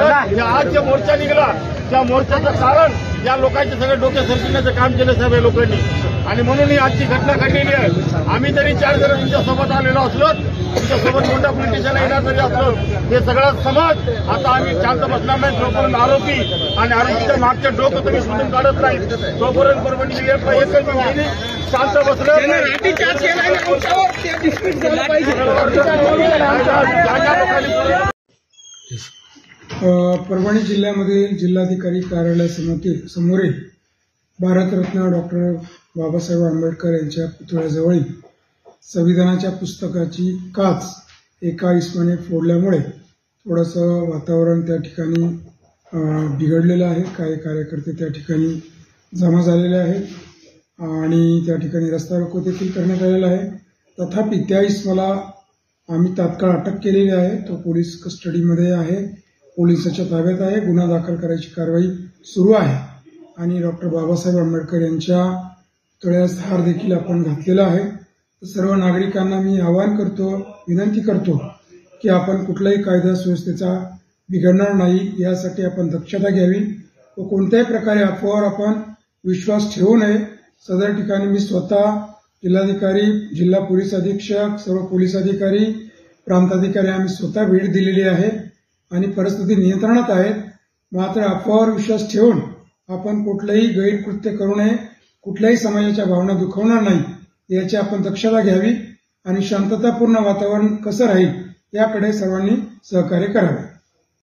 आज जे मोर्चा निघाला त्या मोर्चाचं कारण या लोकांचे सगळे डोके सरकण्याचं काम केलं साहेब या लोकांनी, आणि म्हणून ही आजची घटना घडलेली आहे। आम्ही जरी 4 जण तुमच्यासोबत आलेलो असलो, तुमच्यासोबत मोठा पोलिटिशियन येणार जरी असलो, हे सगळा समाज आता आम्ही शांत बसणार नाही जोपर्यंत आरोपी आणि आरोपीच्या मागचे डोकं तुम्ही शोधून काढत नाही, तोपर्यंत परभणी जिल्ह्यातला एकच शांत बसलं। परभणी जिल्ह्यामध्ये जिल्हाधिकारी कार्यालयासमोरील भारतरत्न डॉक्टर बाबासाहेब आंबेडकर यांच्या पुतळ्याजवळील संविधानाच्या पुस्तकाची काच एका इसमाने फोडल्यामुळे थोडंसं वातावरण त्या ठिकाणी बिघडलेलं आहे। काही कार्यकर्ते त्या ठिकाणी जमा झालेले आहेत आणि त्या ठिकाणी रस्ता रोको देखील करण्यात आलेला आहे। तथापि त्या इसमाला आम्ही तात्काळ अटक केलेली आहे। तो पोलीस कस्टडीमध्ये आहे, पोलिसांच्या ताब्यात आहे, गुन्हा दाखल करायची कारवाई सुरू आहे आणि डॉक्टर बाबासाहेब आंबेडकर यांच्या पुतळ्यास हार देखील आपण घातलेला आहे। सर्व नागरिकांना मी आवाहन करतो, विनंती करतो की आपण कुठल्याही कायदा सुव्यवस्थेचा बिघडणार नाही यासाठी आपण दक्षता घ्यावी व कोणत्याही प्रकारे अफवावर आपण विश्वास ठेवू नये। सदर ठिकाणी मी स्वतः जिल्हाधिकारी, जिल्हा पोलीस अधीक्षक, सर्व पोलीस अधिकारी, प्रांत अधिकारी आम्ही स्वतः भेट दिलेली आहे आणि परिस्थिती नियंत्रणात आहे। मात्र अफवावर विश्वास ठेवून आपण कुठलेही गैरकृत्य करू नये, कुठल्याही समाजाच्या भावना दुखवणार नाही याची आपण दक्षता घ्यावी आणि शांततापूर्ण वातावरण कसं राहील याकडे सर्वांनी सहकार्य करावे।